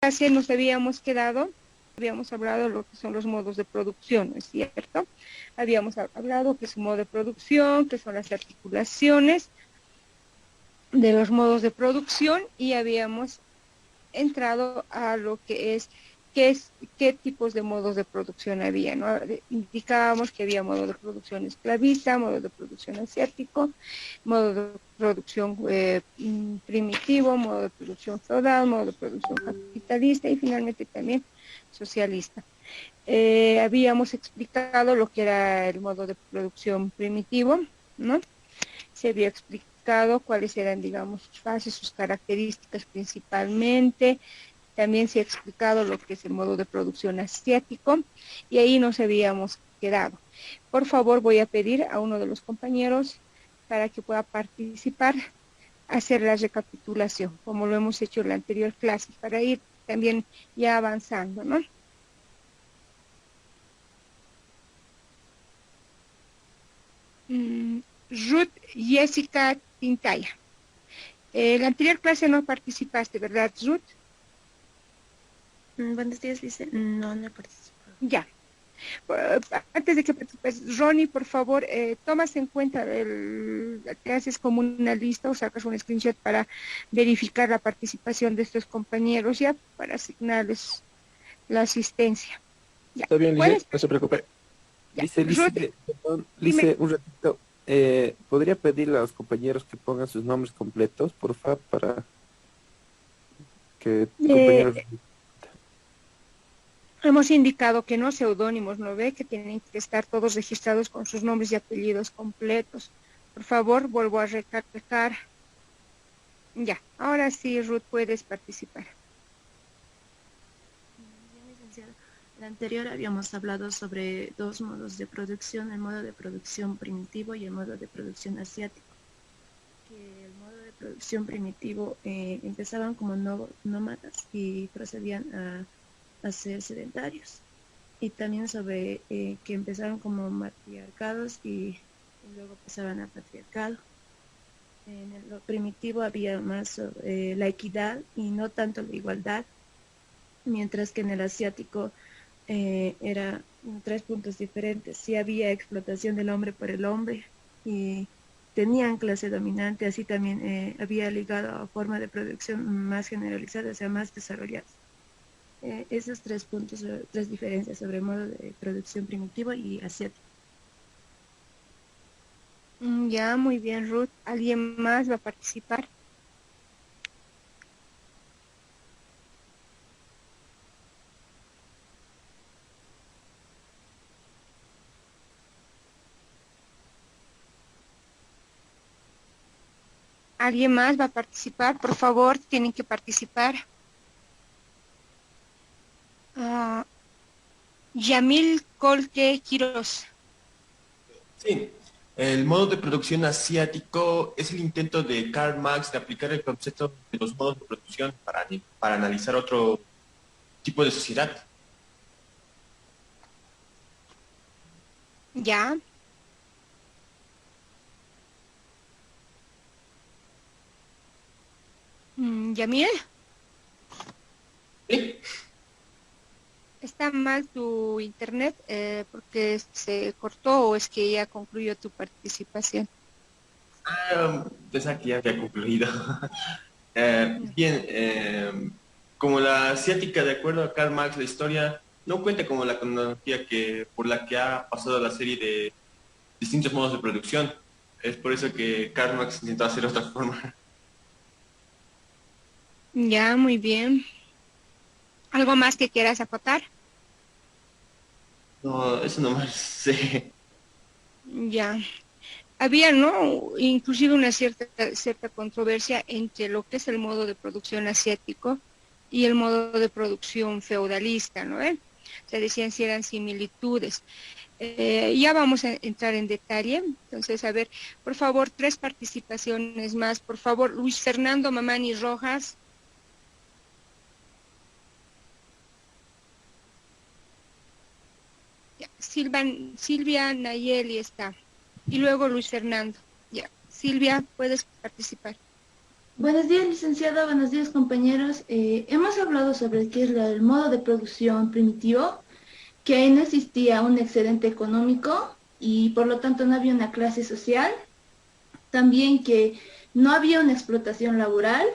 clase nos habíamos quedado, habíamos hablado de lo que son los modos de producción, ¿no es cierto? Habíamos hablado que es un modo de producción, que son las articulaciones de los modos de producción y habíamos entrado a lo que es qué tipos de modos de producción había, ¿no? Indicábamos que había modo de producción esclavista, modo de producción asiático, modo de producción primitivo, modo de producción feudal, modo de producción capitalista y finalmente también socialista. Habíamos explicado lo que era el modo de producción primitivo, ¿no? Se había explicado cuáles eran, digamos, sus fases, sus características principalmente. También se ha explicado lo que es el modo de producción asiático y ahí nos habíamos quedado. Por favor, voy a pedir a uno de los compañeros para que pueda participar, hacer la recapitulación, como lo hemos hecho en la anterior clase, para ir también ya avanzando, ¿no? Ruth Jessica Tintaya. La anterior clase no participaste, ¿verdad, Ruth? Buenos días, Lice. No, no he participado. Ya. Antes de que participes, Ronnie, por favor, tomas en cuenta, te haces como una lista o sacas un screenshot para verificar la participación de estos compañeros ya, para asignarles la asistencia. Ya. Está bien, Lice, ¿Puedes? no se preocupe. Ya. Lice, Ruth, perdón, dime. Lice, un ratito. ¿Podría pedirle a los compañeros que pongan sus nombres completos, por favor, para que compañeros... Hemos indicado que no seudónimos, ¿no ve? Que tienen que estar todos registrados con sus nombres y apellidos completos. Por favor, vuelvo a recalcar. Ya, ahora sí, Ruth, puedes participar. Bien, licenciada. La anterior habíamos hablado sobre dos modos de producción, el modo de producción primitivo y el modo de producción asiático. Que el modo de producción primitivo empezaban como nómadas y procedían a ser sedentarios. Y también sobre que empezaron como matriarcados y luego pasaban a patriarcado. Lo primitivo había más la equidad y no tanto la igualdad, mientras que en el asiático era tres puntos diferentes. Sí había explotación del hombre por el hombre y tenían clase dominante, así también había ligado a forma de producción más generalizada, o sea, más desarrolladas. Esos tres puntos, tres diferencias sobre el modo de producción primitivo y asiático. Ya, muy bien, Ruth. ¿Alguien más va a participar? ¿Alguien más va a participar? Por favor, tienen que participar. Yamil Colque Quiroz. Sí, el modo de producción asiático es el intento de Karl Marx de aplicar el concepto de los modos de producción para analizar otro tipo de sociedad. Ya. Yamil, ¿Sí? ¿está mal tu internet porque se cortó o es que ya concluyó tu participación? Pensaba que ya había concluido. Bien, como la asiática, de acuerdo a Karl Marx, la historia no cuenta como la cronología por la que ha pasado la serie de distintos modos de producción. Es por eso que Karl Marx intentó hacer otra forma. Ya, muy bien. ¿Algo más que quieras acotar? No, eso nomás sé. Ya. Había, ¿no? Inclusive una cierta controversia entre lo que es el modo de producción asiático y el modo de producción feudalista, ¿no? Se decían si eran similitudes. Ya vamos a entrar en detalle. Entonces, a ver, por favor, 3 participaciones más. Por favor, Luis Fernando Mamani Rojas. Ya, Silvia Nayeli está. Y luego Luis Fernando. Ya, Silvia, puedes participar. Buenos días, licenciada. Buenos días, compañeros. Hemos hablado sobre qué es el modo de producción primitivo, que ahí no existía un excedente económico y por lo tanto no había una clase social. También que no había una explotación laboral.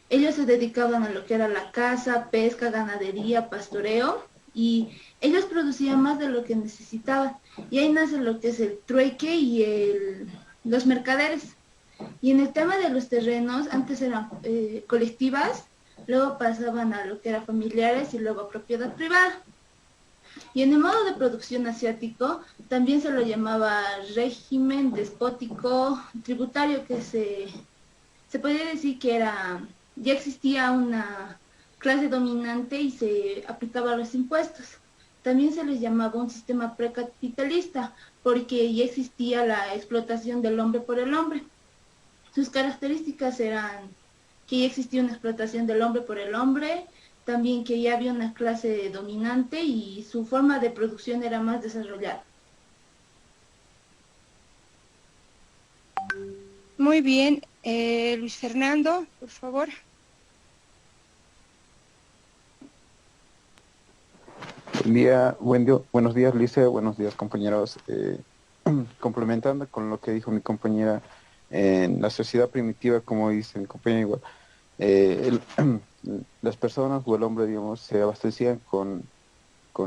Ellos se dedicaban a lo que era la caza, pesca, ganadería, pastoreo y ellos producían más de lo que necesitaban. Y ahí nace lo que es el trueque y los mercaderes. Y en el tema de los terrenos, antes eran colectivas, luego pasaban a lo que era familiares y luego a propiedad privada. Y en el modo de producción asiático también se lo llamaba régimen despótico tributario, que se podría decir que ya existía una clase dominante y se aplicaba los impuestos. También se les llamaba un sistema precapitalista, porque ya existía la explotación del hombre por el hombre. Sus características eran que ya existía una explotación del hombre por el hombre, también que ya había una clase dominante y su forma de producción era más desarrollada. Muy bien, Luis Fernando, por favor. Buenos días, Lice, buenos días, compañeros. Complementando con lo que dijo mi compañera, en la sociedad primitiva, como dice mi compañera igual, las personas o el hombre, digamos, se abastecían con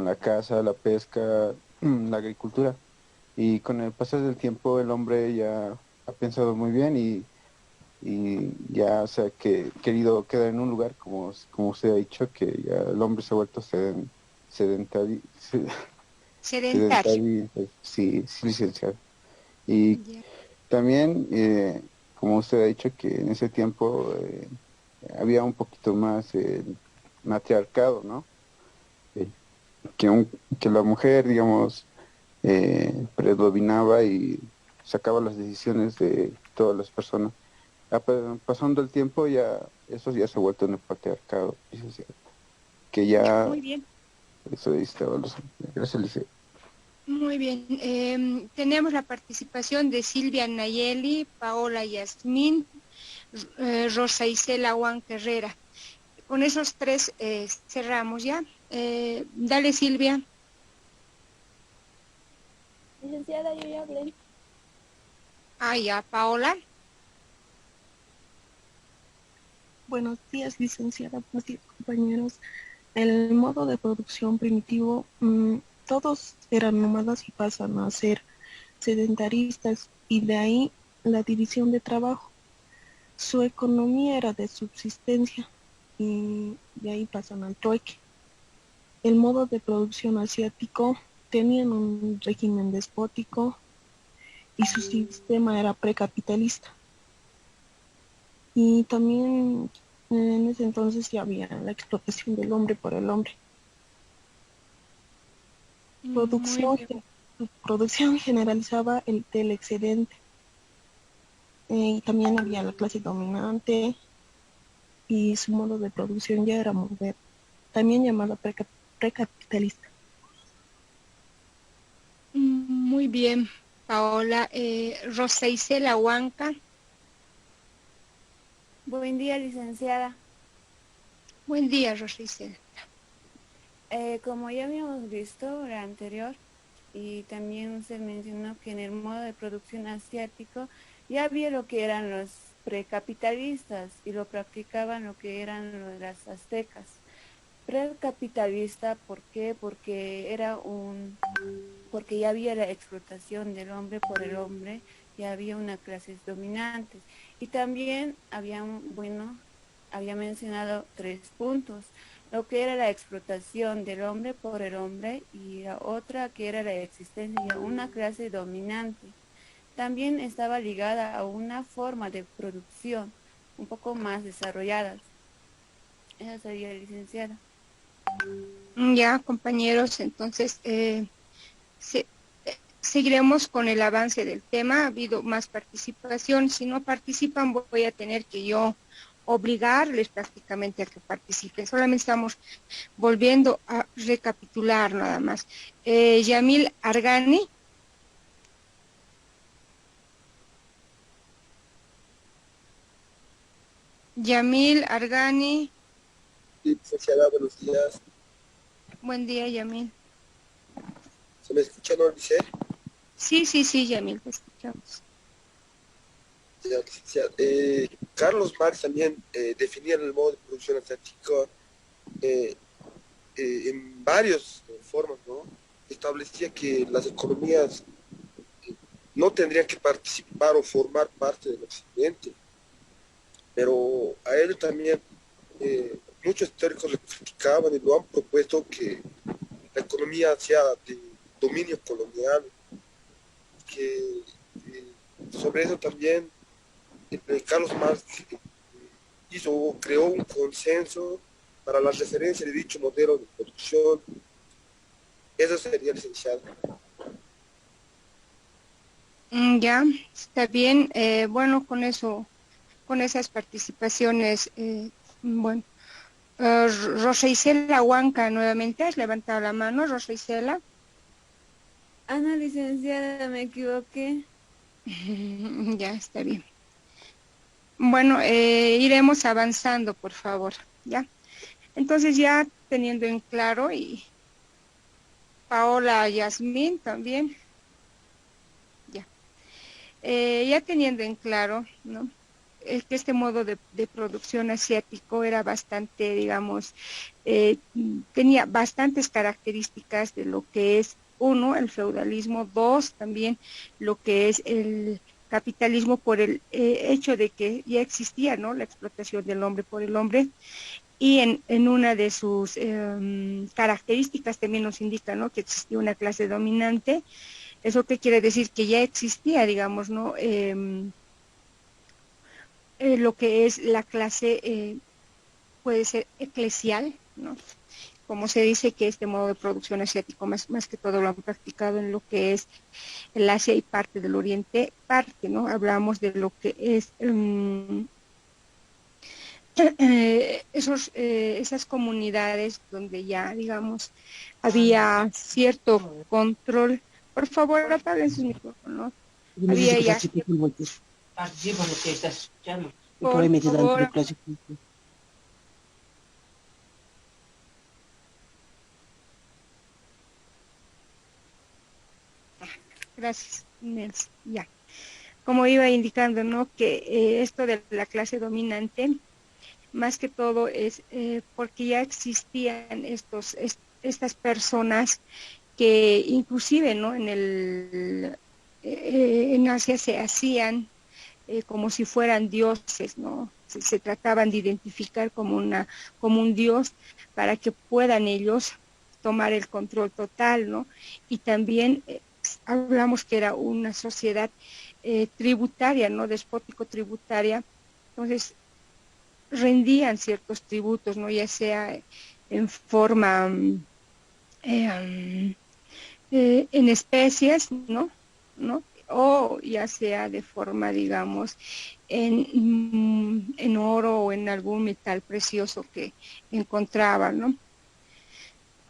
la caza, la pesca, la agricultura. Y con el pasar del tiempo el hombre ya ha pensado muy bien y ya se ha querido quedar en un lugar, como usted ha dicho, que ya el hombre se ha vuelto sedentari, Sedentario. sí, sí, licenciado. Y Ya. también, como usted ha dicho, que en ese tiempo había un poquito más matriarcado, ¿no? Eh, que la mujer, digamos, predominaba y sacaba las decisiones de todas las personas. Pasando el tiempo ya eso ya se ha vuelto en el patriarcado, licenciado, que ya Muy bien, eso estaba los... Gracias, licenciado. muy bien. Tenemos la participación de Silvia Nayeli, Paola Yasmín, Rosa Isela Juan Herrera. Con esos tres cerramos ya. Dale, Silvia. Licenciada, yo ya hablé. Ah, ya, Paola. Buenos días, licenciada, buenos días, compañeros. El modo de producción primitivo, todos eran nómadas y pasan a ser sedentaristas y de ahí la división de trabajo. Su economía era de subsistencia y de ahí pasan al trueque. El modo de producción asiático tenían un régimen despótico y su sistema era precapitalista. Y también en ese entonces ya había la explotación del hombre por el hombre. Muy bien. Producción generalizaba del excedente. Y también había la clase dominante y su modo de producción ya era moderno, también llamada precapitalista. Muy bien, Paola. Rosa Isela Huanca. Buen día, licenciada. Buen día, Rosa Isela. Como ya habíamos visto la anterior, y también se mencionó que en el modo de producción asiático ya había lo que eran los precapitalistas y lo practicaban lo que eran las aztecas. Precapitalista, ¿por qué? Porque ya había la explotación del hombre por el hombre, ya había una clase dominante. Y también había mencionado 3 puntos, lo que era la explotación del hombre por el hombre y la otra que era la existencia de una clase dominante. También estaba ligada a una forma de producción un poco más desarrolladas. Esa sería, licenciada. Ya, compañeros, entonces seguiremos con el avance del tema. Ha habido más participación. Si no participan, voy a tener que yo obligarles prácticamente a que participen. Solamente estamos volviendo a recapitular nada más. Yamil Argani. Yamil Argani. Sí, licenciada, buenos días. Buen día, Yamil. ¿Se me escucha, no, Lice? Sí, Yamil, te escuchamos. Ya, licenciada. Carlos Marx también definía el modo de producción asiático en varias formas, ¿no? Establecía que las economías no tendrían que participar o formar parte del occidente, pero a él también muchos teóricos le criticaban y lo han propuesto que la economía sea de dominio colonial, que sobre eso también Carlos Marx creó un consenso para la referencia de dicho modelo de producción. Eso sería, licenciado. Ya, está bien. Bueno, con eso, con esas participaciones, bueno, Rosa Isela Huanca nuevamente, has levantado la mano, Rosa Isela. Ana, licenciada, me equivoqué. Ya, está bien. Bueno, iremos avanzando, por favor, ¿ya? Entonces ya teniendo en claro, y Paola Yasmín también, ya. Ya teniendo en claro, ¿no? Que este modo de producción asiático era bastante, digamos, tenía bastantes características de lo que es, uno, el feudalismo, dos, también lo que es el capitalismo por el hecho de que ya existía, ¿no?, la explotación del hombre por el hombre, y en una de sus características también nos indica, ¿no?, que existía una clase dominante. ¿Eso qué quiere decir? Que ya existía, digamos, ¿no?, lo que es la clase, puede ser eclesial, ¿no? Como se dice que este modo de producción asiático más que todo lo han practicado en lo que es el Asia y parte del Oriente, parte, ¿no? Hablamos de lo que es esas comunidades donde ya, digamos, había cierto control. Por favor, apaguen sus micrófonos. Había ya cierto... Participa en lo que estás escuchando. Y Por probablemente dando favor, clase. gracias, Nels. Ya. Como iba indicando, ¿no?, que esto de la clase dominante, más que todo es porque ya existían estas personas que inclusive, ¿no?, en Asia se hacían como si fueran dioses, ¿no? Se trataban de identificar como un dios para que puedan ellos tomar el control total, ¿no? Y también hablamos que era una sociedad tributaria, ¿no?, despótico tributaria. Entonces rendían ciertos tributos, ¿no?, ya sea en forma en especies, ¿no? O ya sea de forma, digamos, en oro o en algún metal precioso que encontraban,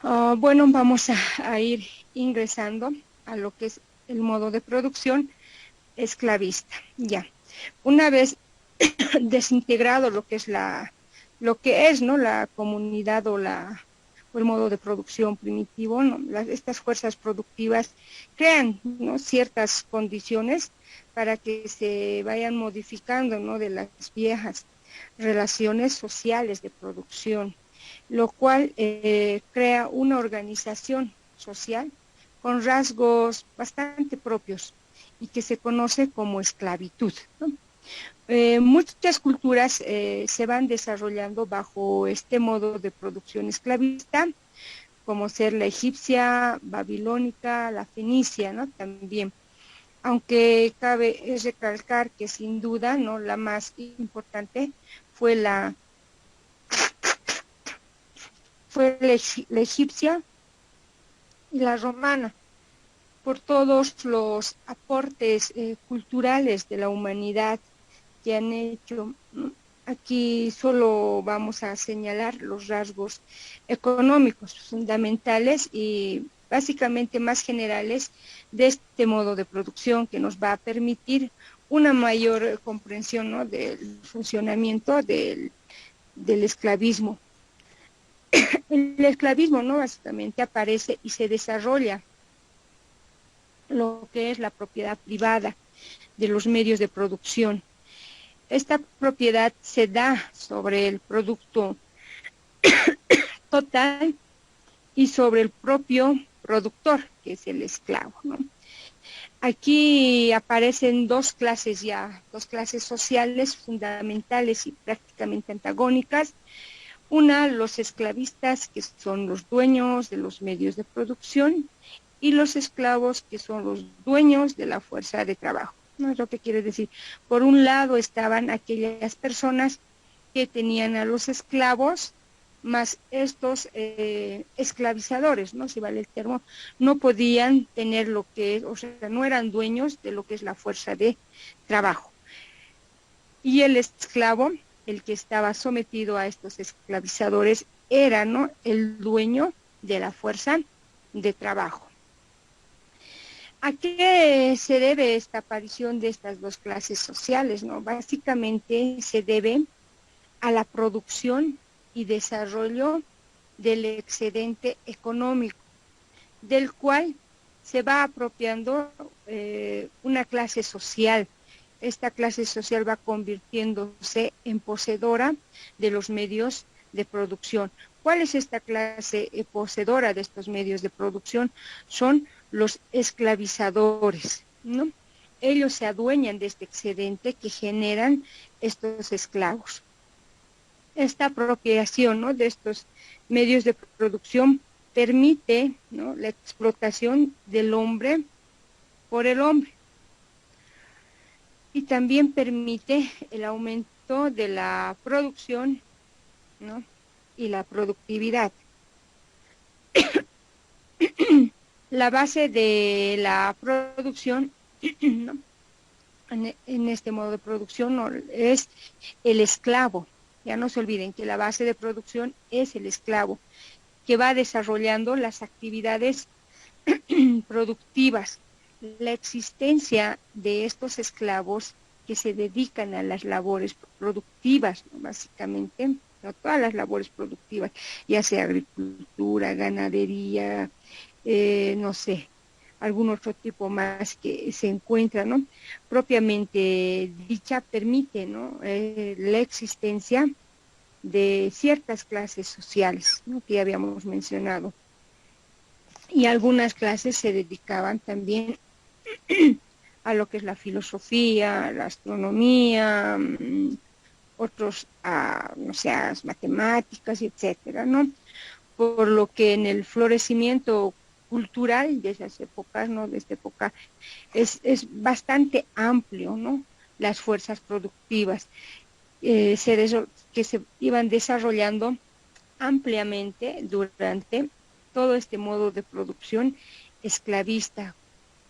¿no? Bueno, vamos a ir ingresando a lo que es el modo de producción esclavista. Ya. Una vez desintegrado lo que es, ¿no?, la comunidad o el modo de producción primitivo, ¿no?, estas fuerzas productivas crean, ¿no?, ciertas condiciones para que se vayan modificando, ¿no?, de las viejas relaciones sociales de producción, lo cual crea una organización social con rasgos bastante propios y que se conoce como esclavitud, ¿no? Muchas culturas se van desarrollando bajo este modo de producción esclavista, como ser la egipcia, babilónica, la fenicia, ¿no?, también. Aunque cabe recalcar que sin duda, ¿no?, la más importante fue la egipcia y la romana, por todos los aportes culturales de la humanidad que han hecho. Aquí solo vamos a señalar los rasgos económicos fundamentales y básicamente más generales de este modo de producción que nos va a permitir una mayor comprensión, ¿no?, del funcionamiento del esclavismo. El esclavismo, ¿no?, básicamente aparece y se desarrolla lo que es la propiedad privada de los medios de producción. Esta propiedad se da sobre el producto total y sobre el propio productor, que es el esclavo, ¿no? Aquí aparecen dos clases sociales fundamentales y prácticamente antagónicas. Una, los esclavistas, que son los dueños de los medios de producción, y los esclavos, que son los dueños de la fuerza de trabajo. ¿No es lo que quiere decir? Por un lado estaban aquellas personas que tenían a los esclavos, más estos esclavizadores, ¿no?, si vale el término, no podían tener lo que es, o sea, no eran dueños de lo que es la fuerza de trabajo. Y el esclavo, el que estaba sometido a estos esclavizadores, era, ¿no?, el dueño de la fuerza de trabajo. ¿A qué se debe esta aparición de estas dos clases sociales, no? Básicamente se debe a la producción y desarrollo del excedente económico, del cual se va apropiando una clase social. Esta clase social va convirtiéndose en poseedora de los medios de producción. ¿Cuál es esta clase poseedora de estos medios de producción? Son los esclavizadores, ¿no? Ellos se adueñan de este excedente que generan estos esclavos. Esta apropiación, ¿no?, de estos medios de producción permite, ¿no?, la explotación del hombre por el hombre. Y también permite el aumento de la producción, ¿no?, y la productividad. La base de la producción, ¿no?, en este modo de producción, ¿no?, es el esclavo. Ya no se olviden que la base de producción es el esclavo, que va desarrollando las actividades productivas. La existencia de estos esclavos que se dedican a las labores productivas, ¿no?, básicamente, ¿no?, todas las labores productivas, ya sea agricultura, ganadería, no sé, algún otro tipo más que se encuentra, ¿no?, propiamente dicha, permite, ¿no?, la existencia de ciertas clases sociales, ¿no?, que ya habíamos mencionado. Y algunas clases se dedicaban también a lo que es la filosofía, la astronomía, otros a, no sé, a las matemáticas, etcétera, ¿no? Por lo que en el florecimiento cultural de esas épocas, ¿no?, de esta época, es bastante amplio, ¿no?, las fuerzas productivas que se iban desarrollando ampliamente durante todo este modo de producción esclavista,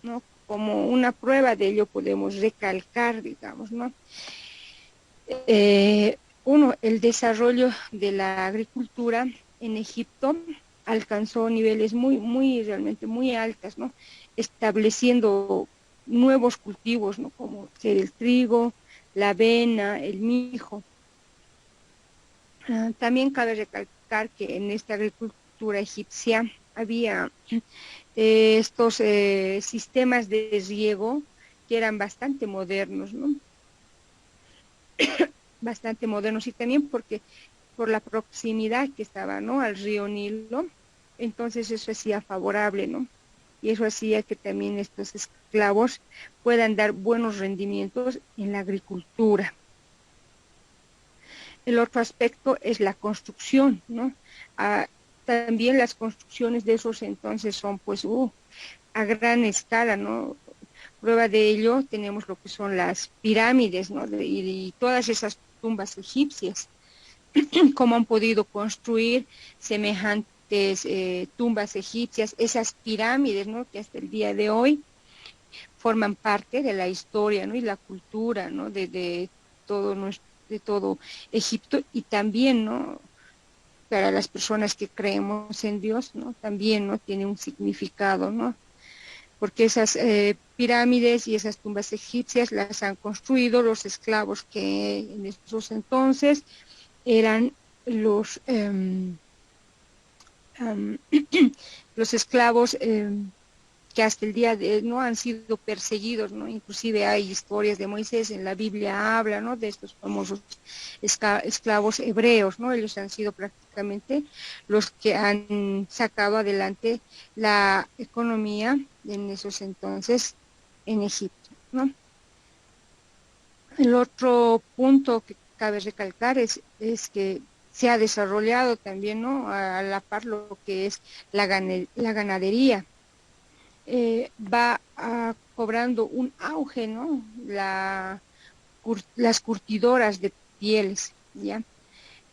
¿no? Como una prueba de ello podemos recalcar, digamos, ¿no?, el desarrollo de la agricultura en Egipto alcanzó niveles realmente muy altas, ¿no?, estableciendo nuevos cultivos, ¿no?, como ser el trigo, la avena, el mijo. También cabe recalcar que en esta agricultura egipcia había estos sistemas de riego que eran bastante modernos, ¿no? Bastante modernos, y también porque por la proximidad que estaba, ¿no?, al río Nilo, entonces eso hacía favorable, ¿no? Y eso hacía que también estos esclavos puedan dar buenos rendimientos en la agricultura. El otro aspecto es la construcción, ¿no? También las construcciones de esos entonces son, pues, a gran escala, ¿no? Prueba de ello tenemos lo que son las pirámides, ¿no?, y todas esas tumbas egipcias. Cómo han podido construir semejantes tumbas egipcias, esas pirámides, ¿no?, que hasta el día de hoy forman parte de la historia, ¿no?, y la cultura, ¿no?, de todo Egipto, y también, ¿no?, para las personas que creemos en Dios, ¿no?, también, ¿no?, tiene un significado, ¿no? porque esas pirámides y esas tumbas egipcias las han construido los esclavos que en esos entonces eran los, los esclavos que hasta el día de no han sido perseguidos, ¿no? Inclusive hay historias de Moisés, en la Biblia habla, ¿no? De estos famosos esclavos hebreos, ¿no? Ellos han sido prácticamente los que han sacado adelante la economía en esos entonces en Egipto, ¿no? El otro punto que cabe recalcar es que se ha desarrollado también, ¿no? A la par lo que es la ganadería. Va cobrando un auge, ¿no? Las curtidoras de pieles, ¿ya?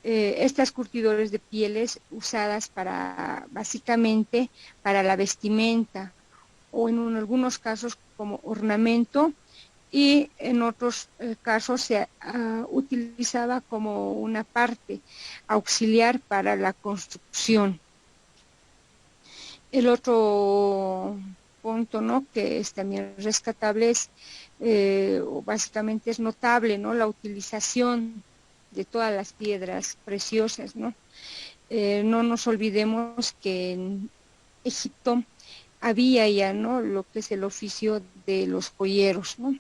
Estas curtidoras de pieles usadas para, básicamente, para la vestimenta, o en algunos casos como ornamento, y en otros casos se utilizaba como una parte auxiliar para la construcción. El otro punto, ¿no? Que es también rescatable es, básicamente es notable, ¿no? La utilización de todas las piedras preciosas, ¿no? No nos olvidemos que en Egipto había ya, ¿no? Lo que es el oficio de los joyeros, ¿no?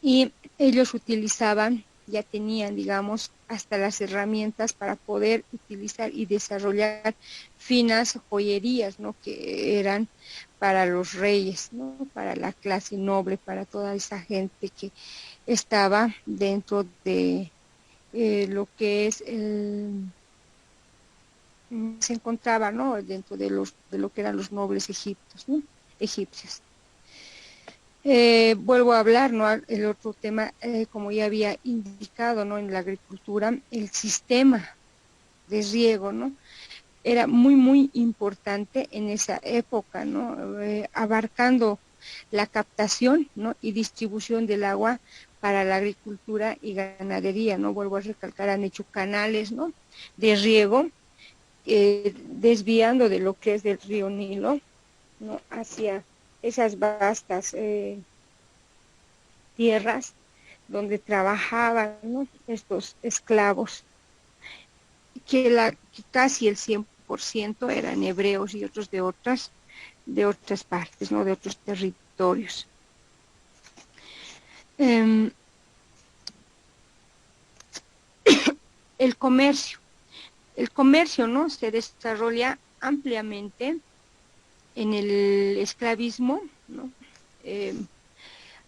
Y ellos utilizaban, ya tenían, digamos, hasta las herramientas para poder utilizar y desarrollar finas joyerías, ¿no? Que eran para los reyes, ¿no? Para la clase noble, para toda esa gente que estaba dentro de lo que es se encontraba, ¿no? Dentro de lo que eran los nobles egipcios. Vuelvo a hablar, ¿no? El otro tema, como ya había indicado, ¿no? En la agricultura, el sistema de riego, ¿no? Era muy, muy importante en esa época, ¿no? Abarcando la captación, ¿no? Y distribución del agua para la agricultura y ganadería, ¿no? Vuelvo a recalcar, han hecho canales, ¿no? De riego, desviando de lo que es del río Nilo, ¿no? Hacia esas vastas tierras donde trabajaban, ¿no? Estos esclavos, que casi el 100% eran hebreos y otros de otras partes, ¿no? De otros territorios. El comercio, ¿no? Se desarrolla ampliamente en el esclavismo, ¿no?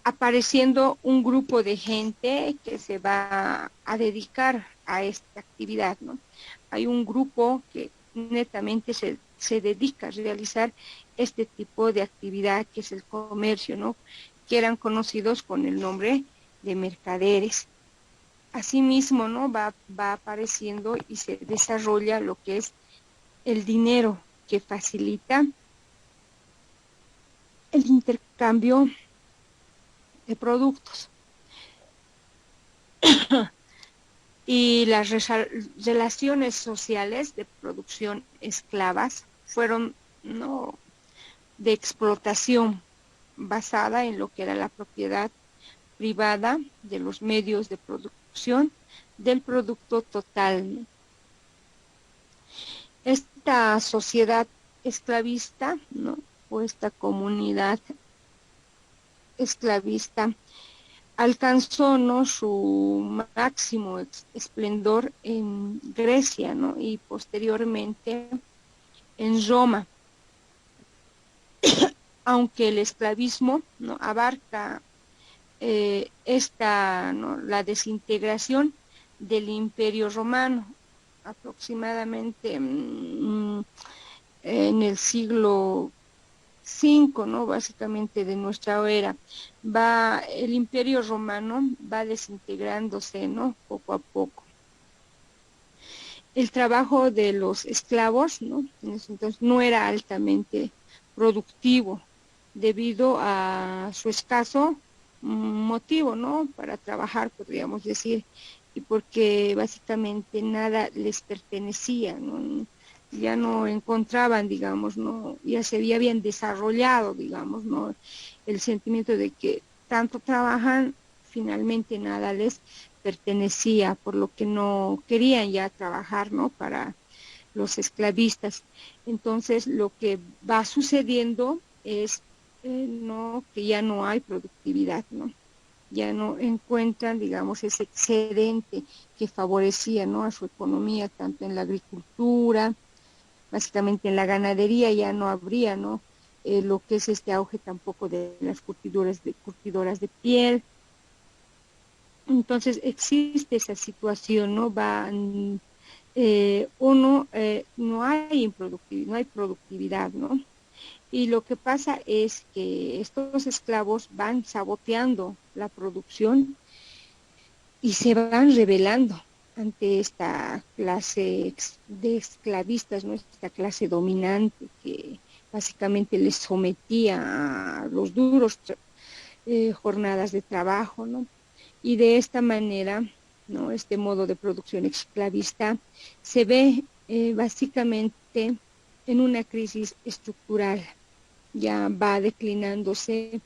Apareciendo un grupo de gente que se va a dedicar a esta actividad, ¿no? Hay un grupo que netamente se dedica a realizar este tipo de actividad, que es el comercio, ¿no? Que eran conocidos con el nombre de mercaderes. Asimismo, ¿no? Va apareciendo y se desarrolla lo que es el dinero, que facilita el intercambio de productos. Y las relaciones sociales de producción esclavas fueron, ¿no? De explotación basada en lo que era la propiedad privada de los medios de producción del producto total, ¿no? Esta sociedad esclavista, ¿no? O esta comunidad esclavista alcanzó, ¿no? Su máximo esplendor en Grecia, ¿no? Y posteriormente en Roma. Aunque el esclavismo, ¿no? Abarca ¿no? La desintegración del Imperio Romano, aproximadamente en el siglo V, ¿no? Básicamente de nuestra era, el Imperio Romano va desintegrándose, ¿no? Poco a poco. El trabajo de los esclavos, ¿no? En ese entonces no era altamente productivo debido a su escaso motivo, ¿no? Para trabajar, podríamos decir, y porque básicamente nada les pertenecía, ¿no? ya no encontraban, digamos, no, ya se habían desarrollado, digamos, no, el sentimiento de que tanto trabajan, finalmente nada les pertenecía, por lo que no querían ya trabajar, ¿no? Para los esclavistas. Entonces, lo que va sucediendo es, no, que ya no hay productividad, ¿no? Ya no encuentran, digamos, ese excedente que favorecía, ¿no? A su economía, tanto en la agricultura, básicamente en la ganadería ya no habría, ¿no? Lo que es este auge tampoco de las curtidoras de piel. Entonces existe esa situación, ¿no? No hay productividad, ¿no? Y lo que pasa es que estos esclavos van saboteando la producción y se van rebelando ante esta clase de esclavistas, ¿no? Esta clase dominante que básicamente les sometía a los duros jornadas de trabajo, ¿no? Y de esta manera, ¿no? Este modo de producción esclavista se ve básicamente en una crisis estructural, ya va declinándose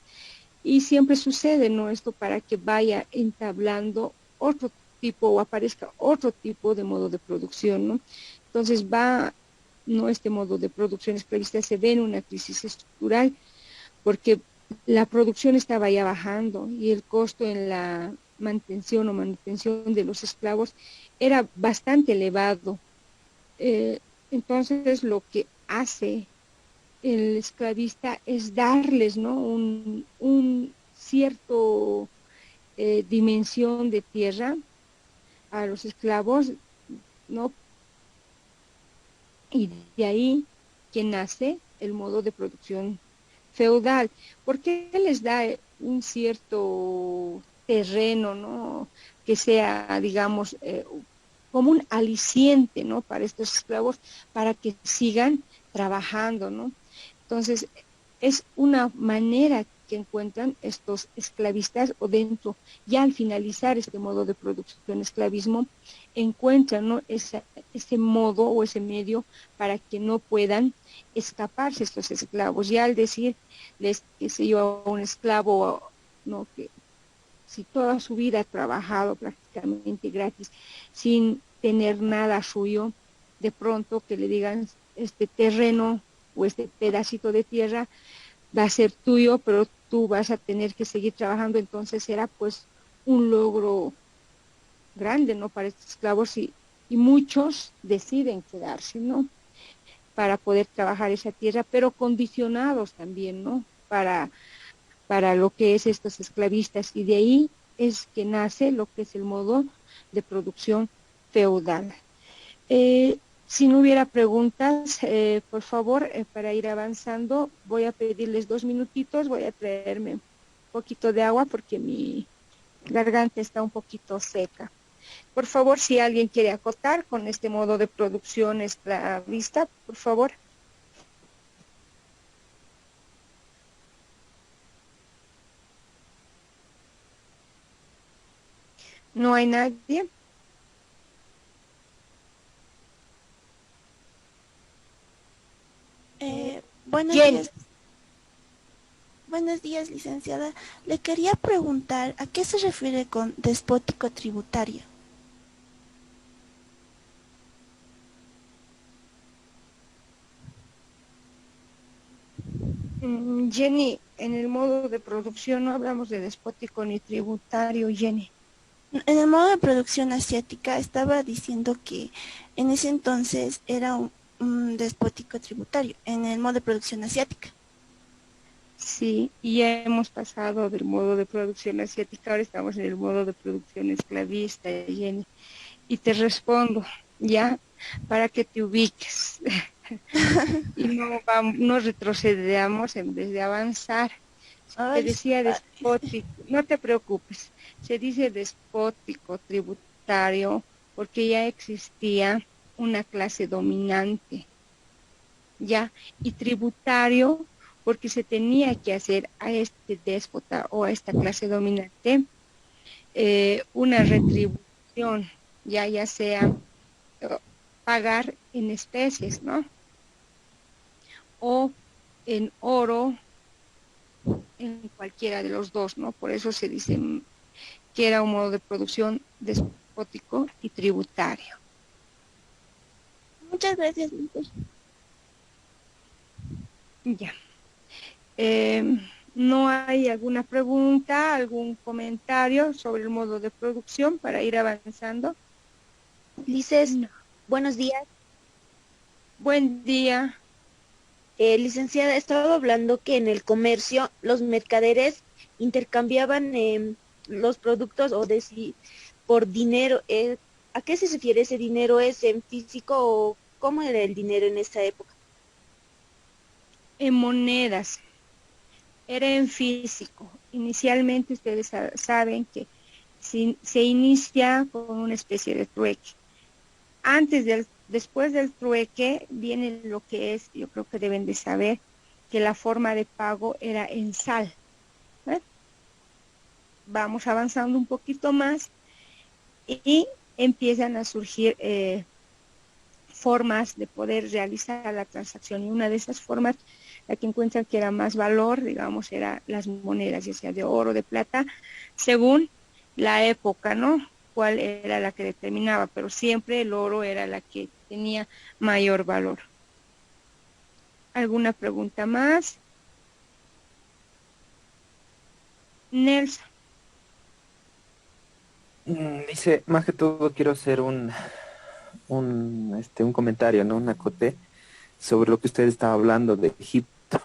y siempre sucede, ¿no? Esto para que vaya entablando otro tipo o aparezca otro tipo de modo de producción, ¿no? Entonces ¿no? Este modo de producción esclavista se ve en una crisis estructural porque la producción estaba ya bajando y el costo en la mantención o manutención de los esclavos era bastante elevado. Entonces lo que hace el esclavista es darles, ¿no? un cierto dimensión de tierra a los esclavos, ¿no? Y de ahí que nace el modo de producción feudal, porque les da un cierto terreno, ¿no? Que sea, digamos, como un aliciente, ¿no? Para estos esclavos, para que sigan trabajando, ¿no? Entonces, es una manera que encuentran estos esclavistas o dentro, ya al finalizar este modo de producción esclavismo, encuentran, ¿no? Ese modo o ese medio para que no puedan escaparse estos esclavos. Ya al decirles, que se yo, a un esclavo, ¿no? Que si toda su vida ha trabajado prácticamente gratis, sin tener nada suyo, de pronto que le digan este terreno o este pedacito de tierra va a ser tuyo, pero tú vas a tener que seguir trabajando, entonces será pues un logro grande, ¿no? Para estos esclavos y muchos deciden quedarse, ¿no? Para poder trabajar esa tierra, pero condicionados también, ¿no? Para lo que es estos esclavistas, y de ahí es que nace lo que es el modo de producción feudal. Si no hubiera preguntas, por favor, para ir avanzando, voy a pedirles 2 minutitos, voy a traerme un poquito de agua porque mi garganta está un poquito seca. Por favor, si alguien quiere acotar con este modo de producción esclavista, por favor. ¿No hay nadie? Buenos Jenny. días. Buenos días, licenciada. Le quería preguntar, ¿a qué se refiere con despótico tributario? Jenny, en el modo de producción no hablamos de despótico ni tributario, Jenny. En el modo de producción asiática estaba diciendo que en ese entonces era un despótico tributario, en el modo de producción asiática. Sí, y ya hemos pasado del modo de producción asiática, ahora estamos en el modo de producción esclavista, Jenny. Y te respondo, ya, para que te ubiques y no retrocedamos en vez de avanzar. Te decía despótico, no te preocupes, se dice despótico tributario porque ya existía una clase dominante, ya, y tributario porque se tenía que hacer a este déspota o a esta clase dominante una retribución, ya sea pagar en especies, ¿no? O en oro, en cualquiera de los dos, ¿no? Por eso se dice que era un modo de producción despótico y tributario. Muchas gracias. Ya. ¿No hay alguna pregunta, algún comentario sobre el modo de producción para ir avanzando? Lices, No. buenos días. Buen día. Licenciada, estaba hablando que en el comercio los mercaderes intercambiaban los productos por dinero. ¿A qué se refiere ese dinero? ¿Es en físico o cómo era el dinero en esa época? En monedas. Era en físico. Inicialmente ustedes saben que se inicia con una especie de trueque. Después del trueque viene lo que es, yo creo que deben de saber, que la forma de pago era en sal. Vamos avanzando un poquito más y empiezan a surgir formas de poder realizar la transacción, y una de esas formas, la que encuentran que era más valor, digamos, era las monedas, ya sea de oro, de plata, según la época, ¿no? Cuál era la que determinaba, pero siempre el oro era la que tenía mayor valor. ¿Alguna pregunta más? Nelson. Dice, más que todo quiero hacer un comentario, ¿no? Un acote sobre lo que usted estaba hablando de Egipto.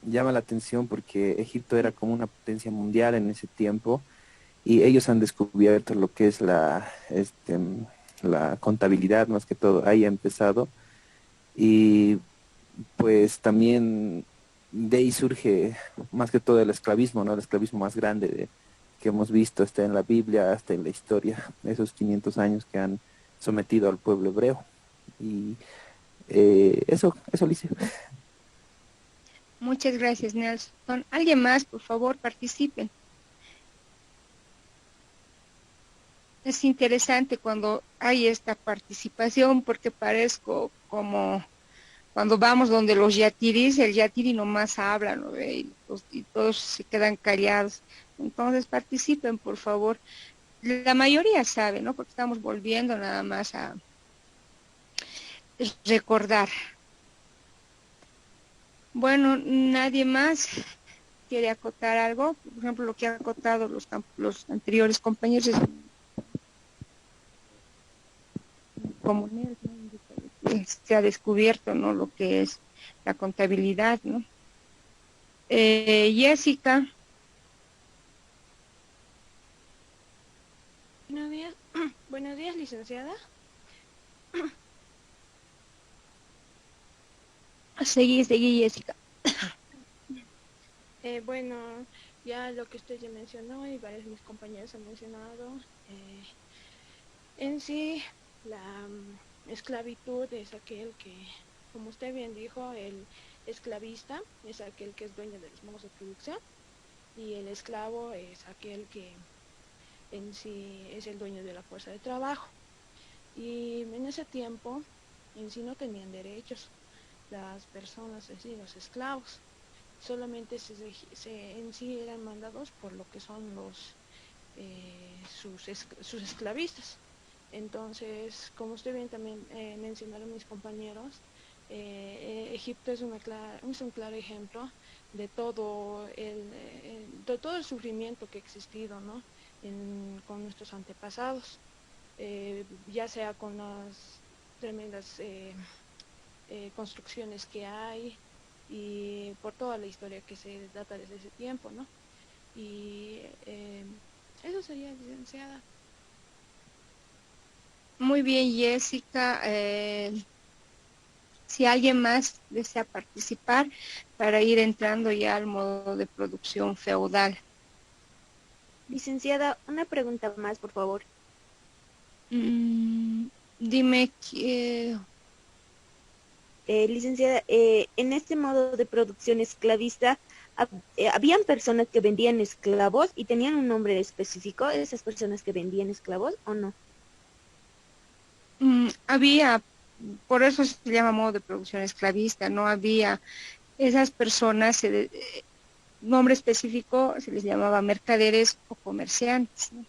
Llama la atención porque Egipto era como una potencia mundial en ese tiempo y ellos han descubierto lo que es la contabilidad, más que todo, ahí ha empezado, y pues también de ahí surge más que todo el esclavismo, ¿no? El esclavismo más grande que hemos visto, hasta en la Biblia, hasta en la historia, esos 500 años que han sometido al pueblo hebreo. Y eso lo hice. Muchas gracias, Nelson. ¿Alguien más, por favor, participen? Es interesante cuando hay esta participación porque parezco como cuando vamos donde los yatiris, el yatiri nomás habla, ¿no? Y todos se quedan callados. Entonces participen, por favor. La mayoría sabe, ¿no? Porque estamos volviendo nada más a recordar. Bueno, nadie más quiere acotar algo. Por ejemplo, lo que han acotado los anteriores compañeros es como se ha descubierto, ¿no? Lo que es la contabilidad, ¿no? Jessica. Buenos días, buenos días, licenciada. Seguí, Jessica. Bueno, ya lo que usted ya mencionó y varios de mis compañeros han mencionado, en sí la esclavitud es aquel que, como usted bien dijo, el esclavista es aquel que es dueño de los modos de producción y el esclavo es aquel que en sí es el dueño de la fuerza de trabajo. Y en ese tiempo en sí no tenían derechos las personas, es decir, los esclavos, solamente en sí eran mandados por lo que son sus esclavistas. Entonces, como usted bien también mencionaron mis compañeros, Egipto es un claro ejemplo de todo el sufrimiento que ha existido, ¿no? Con nuestros antepasados, ya sea con las tremendas construcciones que hay y por toda la historia que se data desde ese tiempo, ¿no? Y eso sería, licenciada. Muy bien, Jessica. Si alguien más desea participar para ir entrando ya al modo de producción feudal. Licenciada, una pregunta más, por favor. Dime que... Licenciada, en este modo de producción esclavista, ¿habían personas que vendían esclavos y tenían un nombre específico, esas personas que vendían esclavos o no? Había, por eso se llama modo de producción esclavista, no había esas personas, nombre específico se les llamaba mercaderes o comerciantes, ¿no?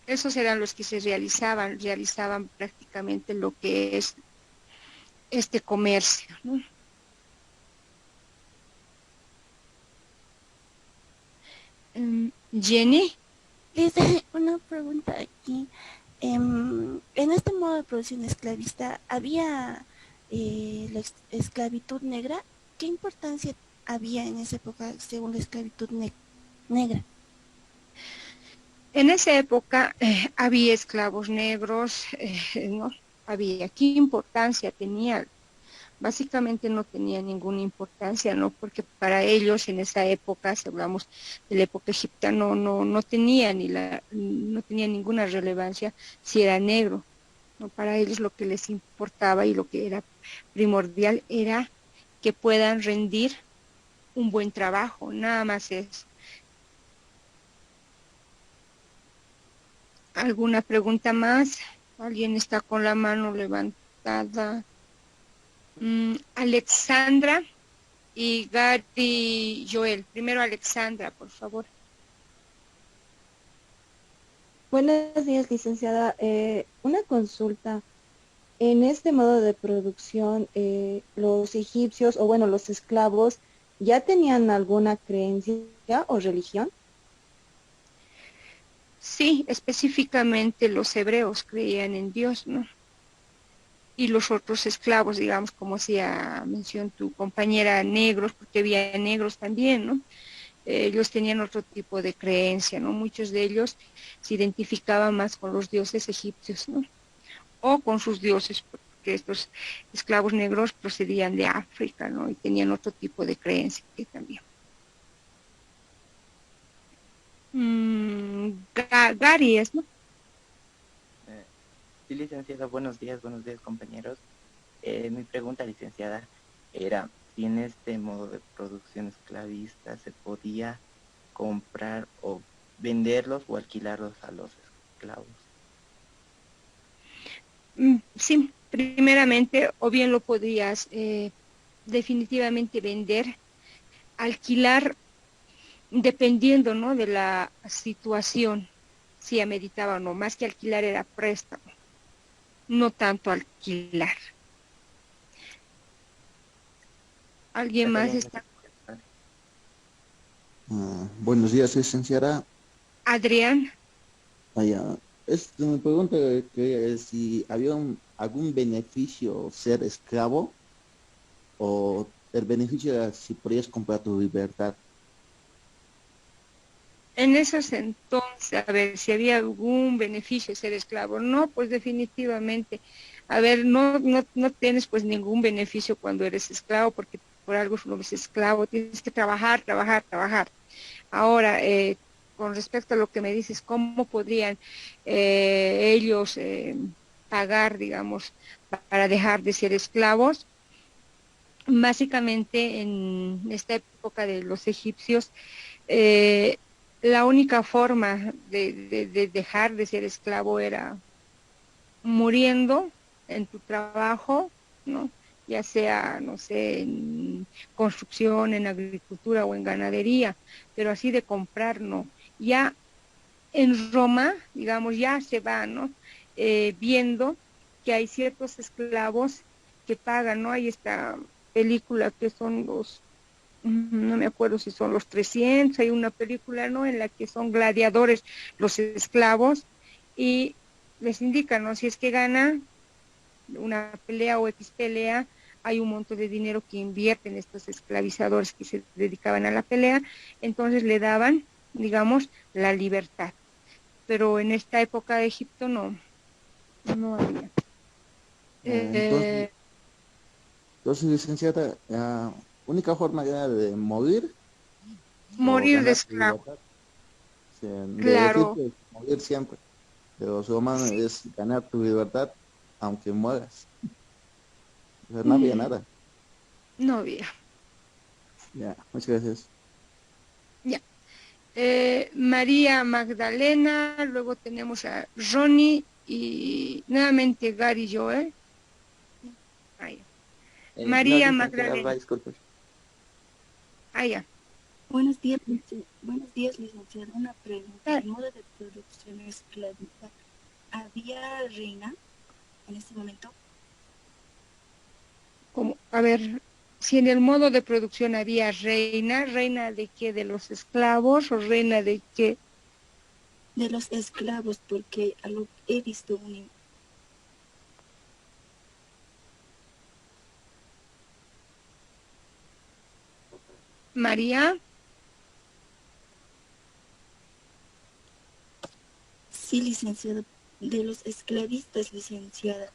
Esos eran los que se realizaban prácticamente lo que es este comercio, ¿no? Jenny. Liz, una pregunta aquí. En este modo de producción esclavista, ¿había la esclavitud negra? ¿Qué importancia había en esa época según la esclavitud negra? En esa época había esclavos negros, ¿no? Había. ¿Qué importancia tenía? Básicamente no tenía ninguna importancia, ¿no? Porque para ellos en esa época, si hablamos de la época egipcia, no tenía no tenía ninguna relevancia si era negro, ¿no? Para ellos lo que les importaba y lo que era primordial era que puedan rendir un buen trabajo, nada más eso. ¿Alguna pregunta más? ¿Alguien está con la mano levantada? Alexandra y Gary Joel. Primero Alexandra, por favor. Buenos días, licenciada. Una consulta. En este modo de producción, los egipcios, o bueno, los esclavos, ¿ya tenían alguna creencia o religión? Sí, específicamente los hebreos creían en Dios, ¿no? Y los otros esclavos, digamos, como hacía mención tu compañera, negros, porque había negros también, ¿no? Ellos tenían otro tipo de creencia, ¿no? Muchos de ellos se identificaban más con los dioses egipcios, ¿no? O con sus dioses, porque estos esclavos negros procedían de África, ¿no? Y tenían otro tipo de creencia también. Gary es, ¿no? Sí, licenciada, buenos días, compañeros. Mi pregunta, licenciada, era si en este modo de producción esclavista se podía comprar o venderlos o alquilarlos a los esclavos. Sí, primeramente, o bien lo podías definitivamente vender, alquilar, dependiendo, ¿no?, de la situación, si ameritaba o no. Más que alquilar era préstamo, no tanto alquilar. ¿Alguien más está? Buenos días, licenciada. Adrián. Me pregunto que si había algún beneficio ser esclavo, o el beneficio era si podías comprar tu libertad. En esos entonces, a ver, si había algún beneficio ser esclavo. No, pues definitivamente. A ver, no tienes pues ningún beneficio cuando eres esclavo, porque por algo no eres esclavo, tienes que trabajar. Ahora, con respecto a lo que me dices, ¿cómo podrían ellos pagar, digamos, para dejar de ser esclavos? Básicamente, en esta época de los egipcios, la única forma de dejar de ser esclavo era muriendo en tu trabajo, ¿no? Ya sea, no sé, en construcción, en agricultura o en ganadería, pero así de comprar no. Ya en Roma, digamos, ya se va, ¿no? Viendo que hay ciertos esclavos que pagan, ¿no? Hay esta película que son no me acuerdo si son los 300, hay una película, ¿no?, en la que son gladiadores los esclavos y les indican, ¿no?, si es que gana una pelea o X pelea, hay un monto de dinero que invierten estos esclavizadores que se dedicaban a la pelea, entonces le daban, digamos, la libertad. Pero en esta época de Egipto no había. Entonces, licenciada, la única forma era de morir de esclavo. Claro. De morir siempre. De los romanos es ganar tu libertad aunque mueras. O sea, no había nada. No había. Ya, muchas gracias. Ya. María Magdalena, luego tenemos a Ronnie y nuevamente Gary Joel. No, María licenciada, Magdalena. disculpe. Ya. Buenos días, licenciada. Una pregunta. ¿En modo de producción esclavista había reina en este momento? Como, a ver, si en el modo de producción había reina, ¿reina de qué? ¿De los esclavos o reina de qué? De los esclavos, porque a lo he visto un... María. Sí, licenciada. De los esclavistas, licenciada.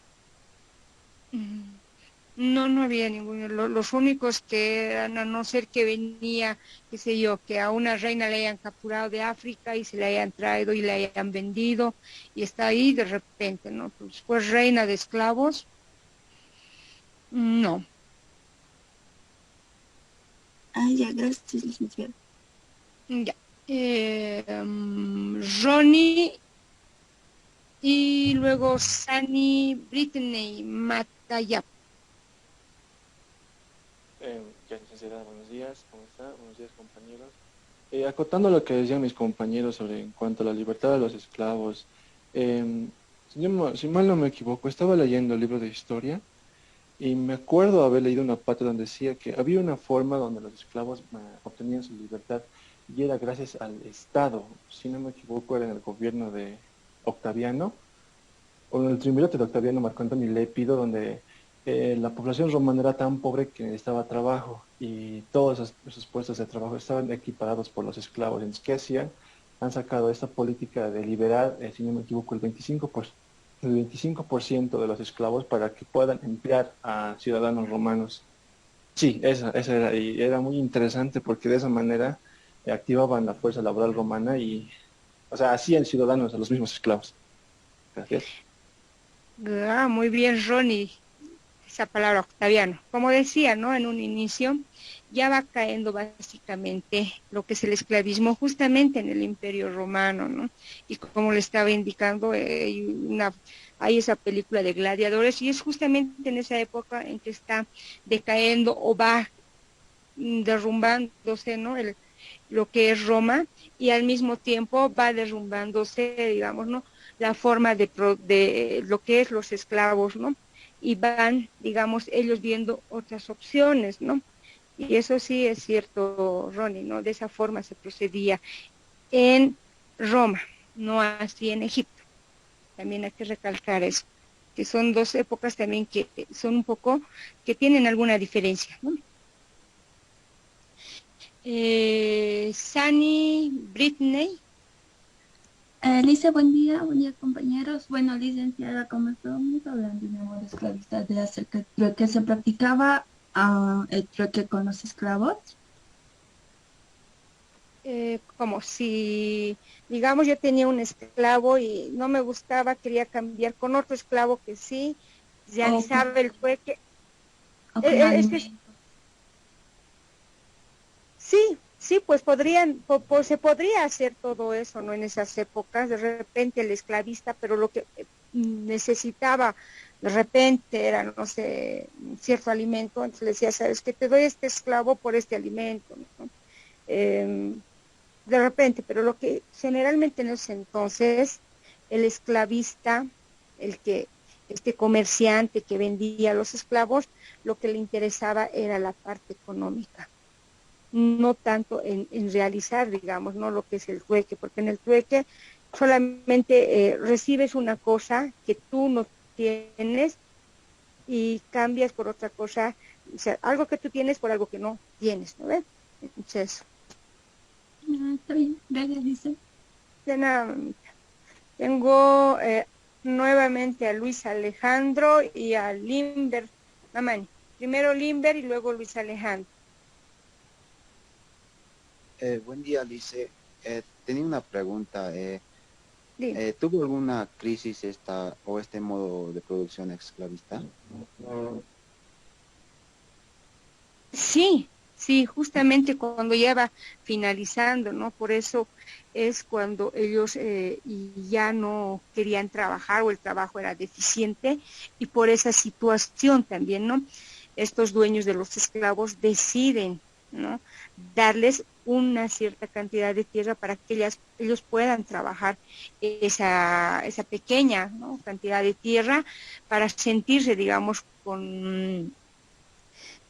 No, no había ninguno. Los únicos que eran, a no ser que venía, qué sé yo, que a una reina le hayan capturado de África y se le hayan traído y le hayan vendido y está ahí de repente, ¿no? Pues reina de esclavos, no. Ya, gracias, licenciada. Ya. Ronnie y luego Sunny Britney Matayap. Ya, licenciada, buenos días, ¿cómo está? Buenos días, compañeros. Acotando lo que decían mis compañeros sobre en cuanto a la libertad de los esclavos, si mal no me equivoco, estaba leyendo el libro de historia y me acuerdo haber leído una parte donde decía que había una forma donde los esclavos obtenían su libertad y era gracias al Estado. Si no me equivoco, era en el gobierno de Octaviano, o en el triunvirato de Octaviano Marco Antonio Lépido, donde la población romana era tan pobre que necesitaba trabajo y todos esos puestos de trabajo estaban equiparados por los esclavos. Entonces, ¿qué hacían? Han sacado esta política de liberar, si no me equivoco, el 25% de los esclavos para que puedan emplear a ciudadanos romanos. Sí, esa era, y era muy interesante porque de esa manera activaban la fuerza laboral romana y, o sea, hacían ciudadanos a los mismos esclavos. Gracias. Muy bien, Ronnie. Esa palabra Octaviano. Como decía, ¿no? En un inicio, ya va cayendo básicamente lo que es el esclavismo justamente en el Imperio Romano, ¿no? Y como le estaba indicando, hay esa película de gladiadores y es justamente en esa época en que está decayendo o va derrumbándose, ¿no? Lo que es Roma y al mismo tiempo va derrumbándose, digamos, ¿no? La forma de lo que es los esclavos, ¿no? Y van, digamos, ellos viendo otras opciones, ¿no? Y eso sí es cierto, Ronnie, ¿no? De esa forma se procedía en Roma, no así en Egipto. También hay que recalcar eso, que son dos épocas también que son un poco, que tienen alguna diferencia, ¿no? Sunny Britney. Lisa, buen día compañeros. Bueno, licenciada, como estábamos hablando de amor esclavista, de acerca de que se practicaba el trueque con los esclavos. Como si, digamos, yo tenía un esclavo y no me gustaba, quería cambiar con otro esclavo que sí, realizaba el trueque. Sí, pues se podría hacer todo eso, ¿no? En esas épocas, de repente el esclavista, pero lo que necesitaba de repente era, no sé, cierto alimento, entonces le decía, sabes que te doy este esclavo por este alimento, ¿no? De repente, pero lo que generalmente en ese entonces, el esclavista, este comerciante que vendía los esclavos, lo que le interesaba era la parte económica, no tanto en realizar, digamos, no lo que es el trueque, porque en el trueque solamente recibes una cosa que tú no tienes y cambias por otra cosa, o sea, algo que tú tienes por algo que no tienes, ¿no ves? Entonces, está bien, gracias, Lisa. De nada, tengo nuevamente a Luis Alejandro y a Limber Mamani. Primero Limber y luego Luis Alejandro. Buen día, Lice. Tenía una pregunta. ¿Tuvo alguna crisis este modo de producción esclavista? Sí, Sí, justamente cuando ya va finalizando, ¿no? Por eso es cuando ellos y ya no querían trabajar o el trabajo era deficiente y por esa situación también, ¿no? Estos dueños de los esclavos deciden, ¿no? Darles una cierta cantidad de tierra para que ellos puedan trabajar esa pequeña, ¿no? cantidad de tierra para sentirse, digamos, con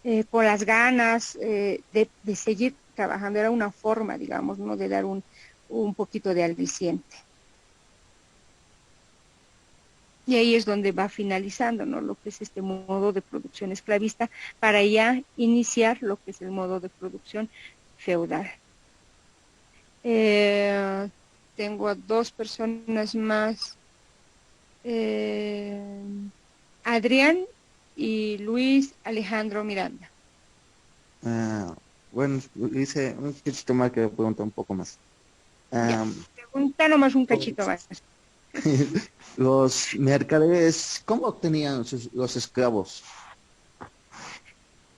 las ganas de seguir trabajando. Era una forma, digamos, ¿no? de dar un poquito de aliciente. Y ahí es donde va finalizando, ¿no? Lo que es este modo de producción esclavista para ya iniciar lo que es el modo de producción feudal. Tengo a dos personas más, Adrián y Luis Alejandro Miranda. Bueno, hice un cachito más que preguntar un poco más. Pregunta nomás un cachito más. Los mercaderes, ¿cómo obtenían los esclavos?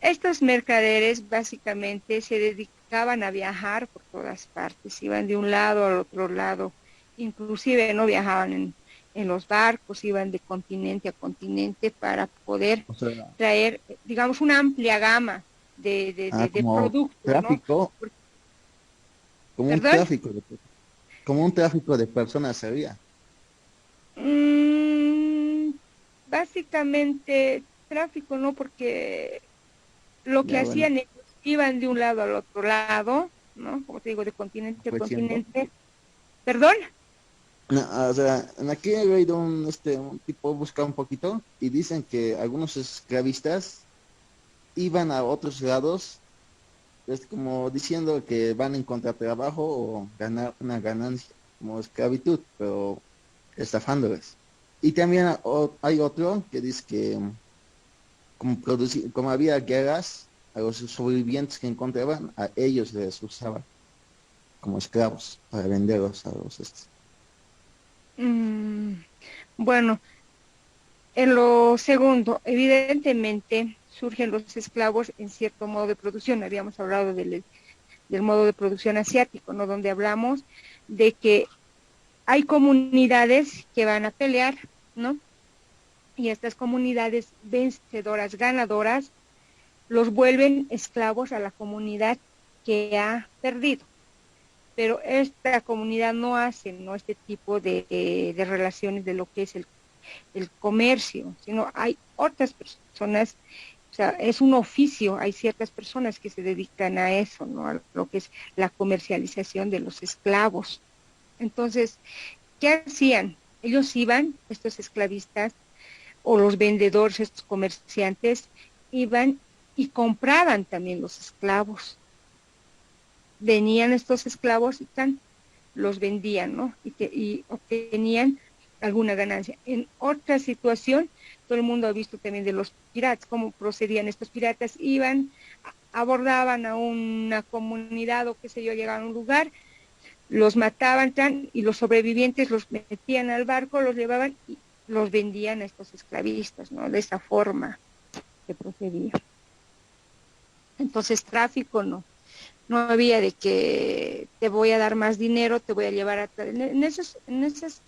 Estos mercaderes básicamente se dedicaban a viajar por todas partes, iban de un lado al otro lado, inclusive no viajaban en los barcos, iban de continente a continente para poder traer, digamos, una amplia gama de como productos, tráfico, ¿no? como un tráfico, como un tráfico de personas había. Básicamente tráfico, ¿no? Porque lo que hacían ellos, iban de un lado al otro lado, ¿no? Como te digo, de continente a continente. ¿Perdón? No, o sea, aquí he oído un tipo busca un poquito y dicen que algunos esclavistas iban a otros lados, es como diciendo que van a encontrar trabajo o ganar una ganancia como esclavitud, pero estafándoles. Y también hay otro que dice que como había guerras, a los sobrevivientes que encontraban, a ellos les usaban como esclavos para venderlos a los Bueno, en lo segundo, evidentemente surgen los esclavos en cierto modo de producción. Habíamos hablado del modo de producción asiático, ¿no? Donde hablamos de que hay comunidades que van a pelear, ¿no? Y estas comunidades vencedoras, ganadoras, los vuelven esclavos a la comunidad que ha perdido. Pero esta comunidad no hace, ¿no? este tipo de relaciones de lo que es el comercio, sino hay otras personas, o sea, es un oficio, hay ciertas personas que se dedican a eso, ¿no? A lo que es la comercialización de los esclavos. Entonces, ¿qué hacían? Ellos iban, estos esclavistas, o los vendedores, estos comerciantes, iban y compraban también los esclavos. Venían estos esclavos y los vendían, ¿no? Y obtenían alguna ganancia. En otra situación, todo el mundo ha visto también de los piratas, cómo procedían estos piratas, iban, abordaban a una comunidad o qué sé yo, llegaban a un lugar, los mataban y los sobrevivientes los metían al barco, los llevaban y los vendían a estos esclavistas, ¿no? De esa forma se procedía. Entonces, tráfico no había de que te voy a dar más dinero, te voy a llevar a... En esas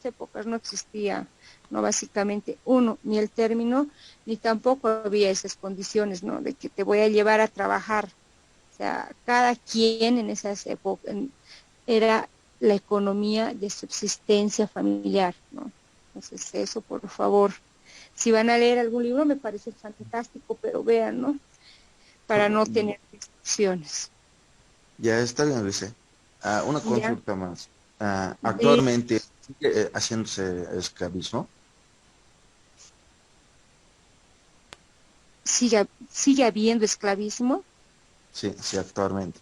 épocas no existía, no básicamente, ni el término, ni tampoco había esas condiciones, ¿no? De que te voy a llevar a trabajar. O sea, cada quien en esas épocas era la economía de subsistencia familiar, ¿no? Entonces eso, por favor, si van a leer algún libro me parece fantástico, pero vean, ¿no? Para no tener discusiones. Ya está bien, Luis. Una consulta más. Actualmente sigue haciéndose esclavismo. ¿Sigue habiendo esclavismo? Sí, actualmente.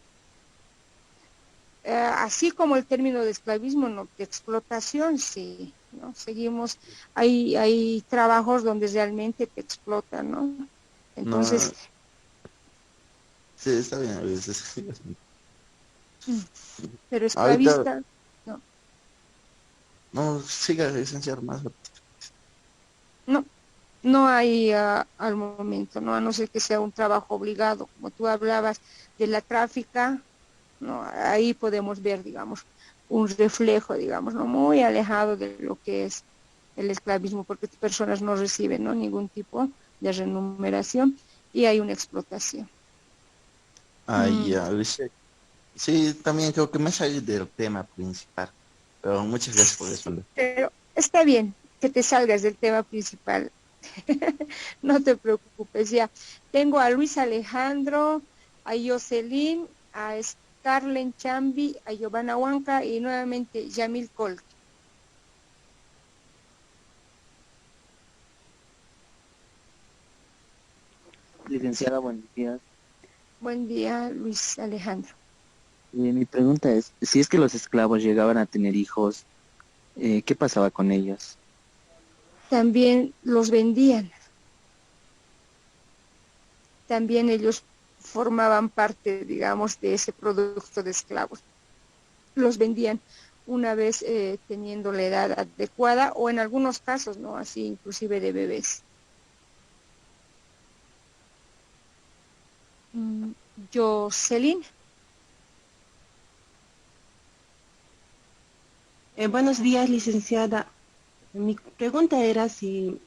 Así como el término de esclavismo, no, de explotación, sí, ¿no? Seguimos, hay trabajos donde realmente te explotan, ¿no? Entonces... Sí, está bien, Luis. Pero esclavista, ahorita... No, siga, licenciado, más. No, No hay al momento, ¿no? A no ser que sea un trabajo obligado, como tú hablabas de la tráfica, ¿no? Ahí podemos ver, digamos, un reflejo, digamos, ¿no? Muy alejado de lo que es el esclavismo, porque estas personas no reciben, ¿no? Ningún tipo de remuneración y hay una explotación. Ya, Luis. Sí, también creo que me salí del tema principal, pero muchas gracias por responder. Pero está bien que te salgas del tema principal. No te preocupes, ya. Tengo a Luis Alejandro, a Jocelyn, a Scarlett Chambi, a Giovanna Huanca y nuevamente Yamil Colt. Licenciada, buenos días. Buen día, Luis Alejandro. Mi pregunta es, si es que los esclavos llegaban a tener hijos, ¿qué pasaba con ellos? También los vendían. También ellos formaban parte, digamos, de ese producto de esclavos. Los vendían una vez teniendo la edad adecuada o en algunos casos, ¿no? Así inclusive de bebés. Jocelyn. Buenos días, licenciada. Mi pregunta era si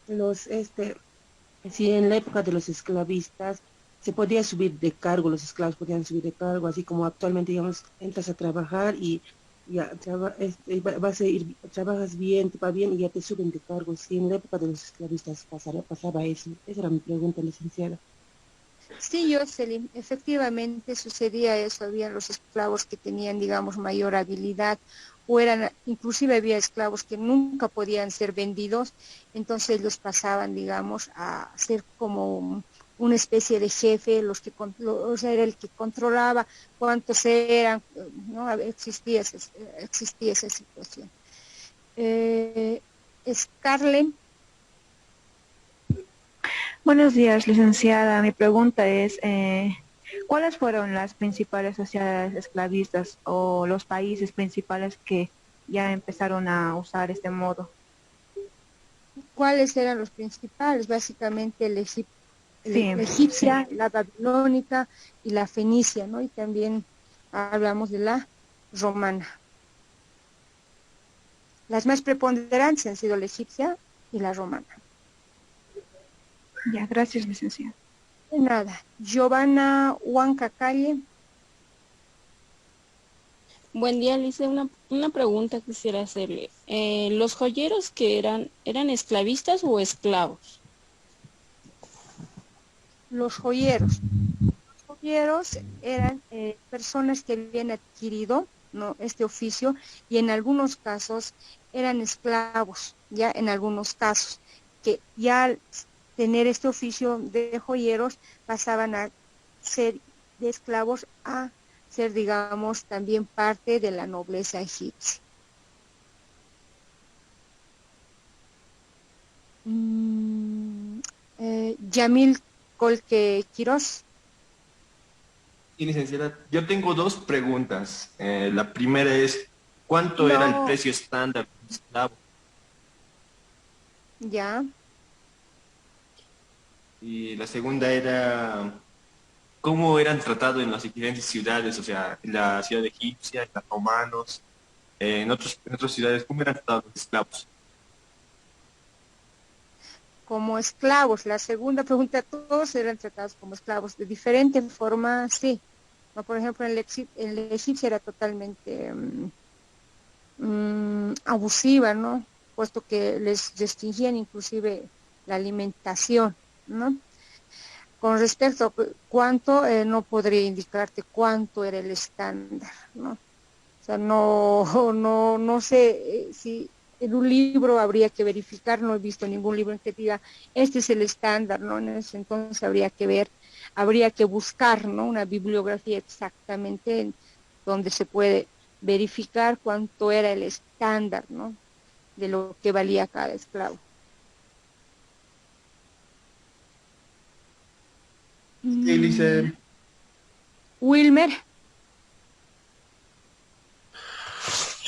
en la época de los esclavistas se podía subir de cargo, los esclavos podían subir de cargo, así como actualmente, digamos, entras a trabajar y ya trabajas bien, te va bien y ya te suben de cargo. Si en la época de los esclavistas pasaba eso. Esa era mi pregunta, licenciada. Sí, Jocelyn, efectivamente sucedía eso, había los esclavos que tenían, digamos, mayor habilidad, o eran, inclusive había esclavos que nunca podían ser vendidos, entonces ellos pasaban, digamos, a ser como una especie de jefe, o sea, era el que controlaba cuántos eran, ¿no? Existía esa situación. Scarlett. Buenos días, licenciada. Mi pregunta es, ¿cuáles fueron las principales sociedades esclavistas o los países principales que ya empezaron a usar este modo? ¿Cuáles eran los principales? Básicamente la Sí. egipcia, la babilónica y la fenicia, ¿no? Y también hablamos de la romana. Las más preponderantes han sido la egipcia y la romana. Ya, gracias, licenciada. De nada. Giovanna Huanca Calle. Buen día, Lice. Una pregunta quisiera hacerle. ¿Los joyeros que eran esclavistas o esclavos? Los joyeros. Los joyeros eran personas que habían adquirido, ¿no?, este oficio y en algunos casos eran esclavos, ya en algunos casos, que ya al tener este oficio de joyeros pasaban a ser de esclavos a ser, digamos, también parte de la nobleza egipcia. Yamil Colque Quiroz. Sí, licenciada, yo tengo dos preguntas. La primera es, ¿cuánto era el precio estándar de un esclavo? Ya. Y la segunda era, ¿cómo eran tratados en las diferentes ciudades? O sea, en la ciudad egipcia, en los romanos, en otras ciudades, ¿cómo eran tratados los esclavos? Como esclavos. La segunda pregunta, todos eran tratados como esclavos, de diferente forma, sí. ¿No? Por ejemplo, en la egipcia era totalmente abusiva, ¿no? Puesto que les restringían inclusive la alimentación, ¿no? Con respecto a cuánto, no podría indicarte cuánto era el estándar, ¿no? O sea, no sé si en un libro habría que verificar, no he visto ningún libro en que diga, este es el estándar, ¿no? En ese entonces habría que ver, habría que buscar, ¿no?, una bibliografía exactamente donde se puede verificar cuánto era el estándar, ¿no?, de lo que valía cada esclavo. Sí, Lice. Wilmer.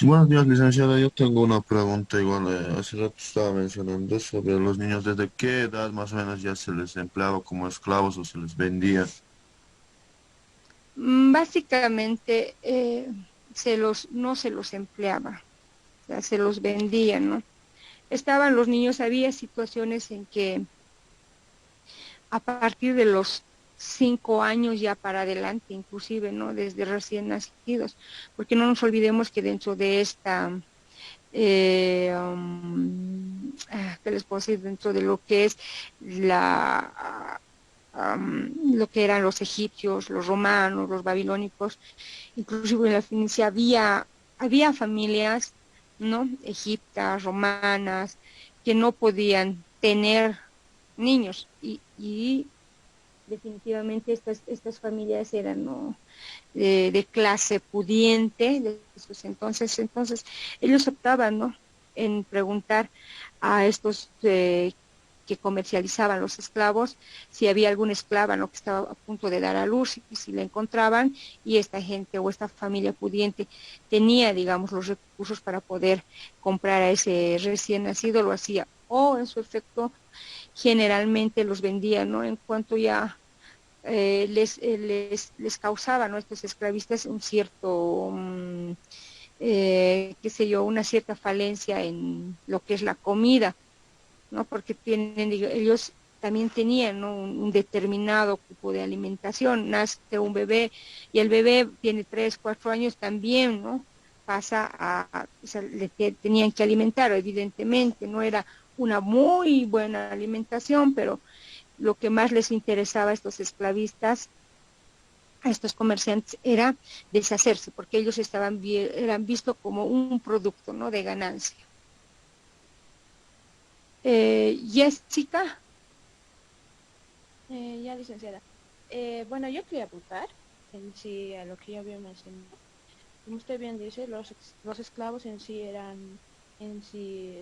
Buenos días, licenciada. Yo tengo una pregunta igual. Hace rato estaba mencionando sobre los niños. ¿Desde qué edad más o menos ya se les empleaba como esclavos o se les vendía? Básicamente no se los empleaba, o sea, se los vendían, ¿no? Estaban los niños, había situaciones en que a partir de los 5 años ya para adelante, inclusive, ¿no? Desde recién nacidos, porque no nos olvidemos que dentro de esta, ¿qué les puedo decir? Dentro de lo que es lo que eran los egipcios, los romanos, los babilónicos, inclusive en la Fenicia había familias, ¿no? Egiptas, romanas, que no podían tener niños y definitivamente estas familias eran, ¿no? de clase pudiente de esos entonces ellos optaban, ¿no? en preguntar a estos que comercializaban los esclavos si había alguna esclava, ¿no? que estaba a punto de dar a luz, y si la encontraban y esta gente o esta familia pudiente tenía, digamos, los recursos para poder comprar a ese recién nacido, lo hacía, o en su efecto generalmente los vendían, ¿no? En cuanto ya les causaba, ¿no? Estos esclavistas un cierto, qué sé yo, una cierta falencia en lo que es la comida, ¿no? Porque ellos también tenían, ¿no? un determinado tipo de alimentación. Nace un bebé y el bebé tiene 3, 4 años también, ¿no? O sea, tenían que alimentar, evidentemente, no era una muy buena alimentación, pero lo que más les interesaba a estos esclavistas, a estos comerciantes, era deshacerse, porque ellos eran vistos como un producto, ¿no? de ganancia. Jessica. Ya, licenciada. Bueno, yo quería apuntar en sí a lo que ya había mencionado. Como usted bien dice, los esclavos en sí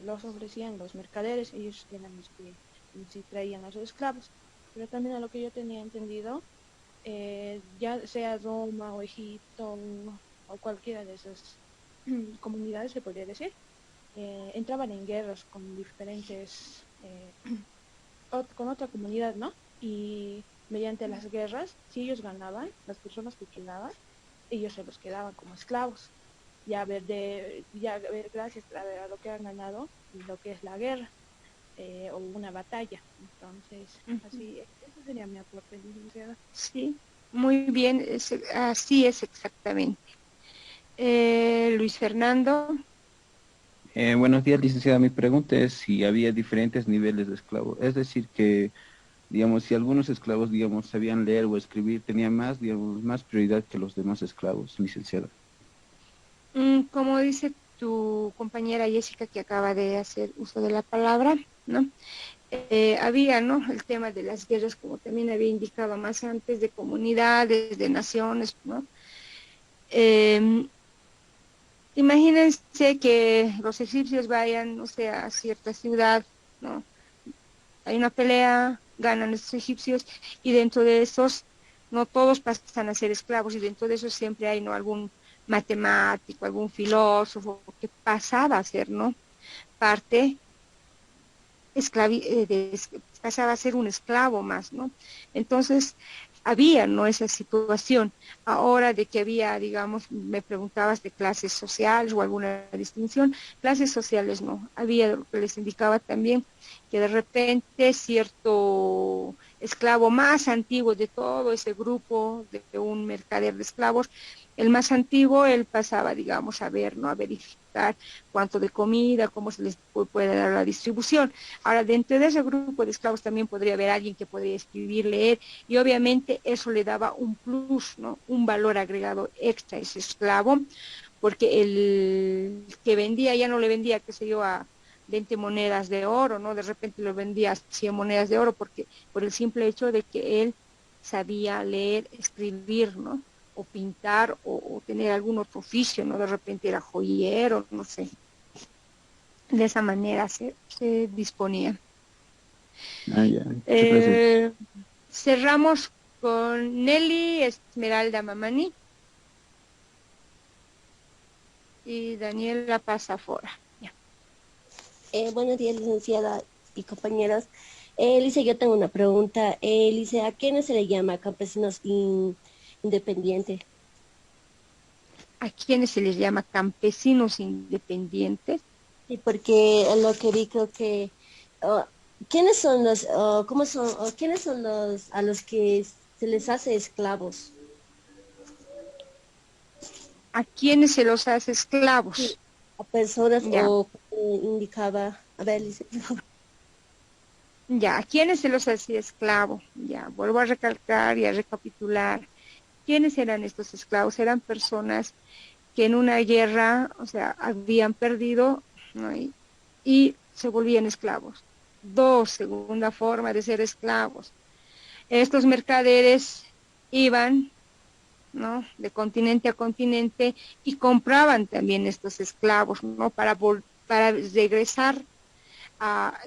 los ofrecían los mercaderes, ellos eran los que en sí traían a sus esclavos. Pero también a lo que yo tenía entendido, ya sea Roma o Egipto o cualquiera de esas comunidades, se podría decir, entraban en guerras con diferentes, con otra comunidad, ¿no? Y mediante las guerras, si ellos ganaban, las personas que quedaban, ellos se los quedaban como esclavos. Gracias a lo que han ganado y lo que es la guerra o una batalla. Entonces, así, ese sería mi aporte, licenciada. Sí, muy bien, así es exactamente. Luis Fernando. Buenos días, licenciada. Mi pregunta es si había diferentes niveles de esclavos. Es decir, que, digamos, si algunos esclavos, digamos, sabían leer o escribir, tenían más, digamos, más prioridad que los demás esclavos, licenciada. Como dice tu compañera Jessica, que acaba de hacer uso de la palabra, ¿no? Había, ¿no? El tema de las guerras, como también había indicado más antes, de comunidades, de naciones, ¿no? Imagínense que los egipcios vayan, no sé, a cierta ciudad, ¿no? Hay una pelea, ganan los egipcios, y dentro de esos, no todos pasan a ser esclavos, y dentro de esos siempre hay, ¿no? algún matemático, algún filósofo que pasaba a ser, ¿no? parte pasaba a ser un esclavo más, ¿no? Entonces, había, ¿no? esa situación. Ahora de que había, digamos, me preguntabas de clases sociales o alguna distinción, clases sociales no. Había lo que les indicaba también, que de repente cierto esclavo más antiguo de todo ese grupo, de un mercader de esclavos, el más antiguo, él pasaba, digamos, a ver, ¿no? A verificar cuánto de comida, cómo se les puede dar la distribución. Ahora, dentro de ese grupo de esclavos también podría haber alguien que podría escribir, leer, y obviamente eso le daba un plus, ¿no? Un valor agregado extra a ese esclavo, porque el que vendía ya no le vendía, qué sé yo, a 20 monedas de oro, ¿no? De repente lo vendía a 100 monedas de oro, porque por el simple hecho de que él sabía leer, escribir, ¿no? O pintar o tener algún otro oficio, ¿no? De repente era joyero, no sé. De esa manera se disponía. Ya. Cerramos con Nelly Esmeralda Mamani. y Daniela pasa afuera. Buenos días, licenciada y compañeros. Lice, yo tengo una pregunta. Lice, ¿a quiénes se le llama campesinos independientes? ¿A quiénes se les llama campesinos independientes? Sí, porque a lo que vi creo que ¿quiénes son los, cómo son, quiénes son los a los que se les hace esclavos? ¿A quiénes se los hace esclavos? Sí, a personas Ya. o indicaba, a ver, Lice, por favor. Ya, ¿a quiénes se los hacía esclavo? Ya, vuelvo a recalcar y a recapitular. ¿Quiénes eran estos esclavos? Eran personas que en una guerra, o sea, habían perdido, ¿no? y se volvían esclavos. Segunda forma de ser esclavos. Estos mercaderes iban, ¿no?, de continente a continente y compraban también estos esclavos, ¿no?, para regresar a,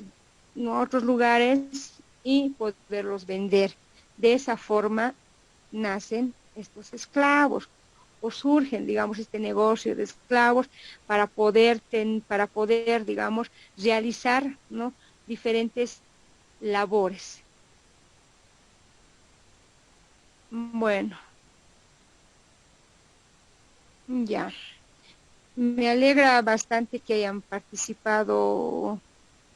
¿no?, otros lugares y poderlos vender. De esa forma nacen estos esclavos o surgen, digamos, este negocio de esclavos para poder, digamos, realizar, ¿no?, diferentes labores. Bueno, ya. Me alegra bastante que hayan participado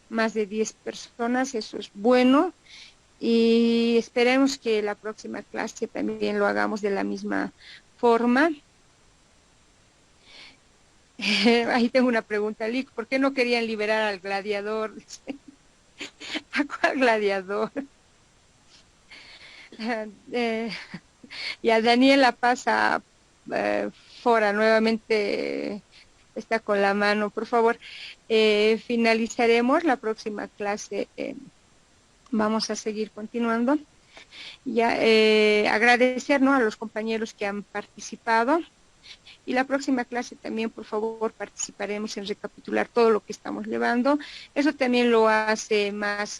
más de 10 personas, eso es bueno, y esperemos que la próxima clase también lo hagamos de la misma forma. Ahí tengo una pregunta, Lick, ¿por qué no querían liberar al gladiador? ¿A cuál gladiador? Ya Daniela pasa fuera, nuevamente está con la mano, por favor. Finalizaremos la próxima clase, vamos a seguir continuando. Ya agradecer, ¿no?, a los compañeros que han participado, y la próxima clase también, por favor, participaremos en recapitular todo lo que estamos llevando. Eso también lo hace más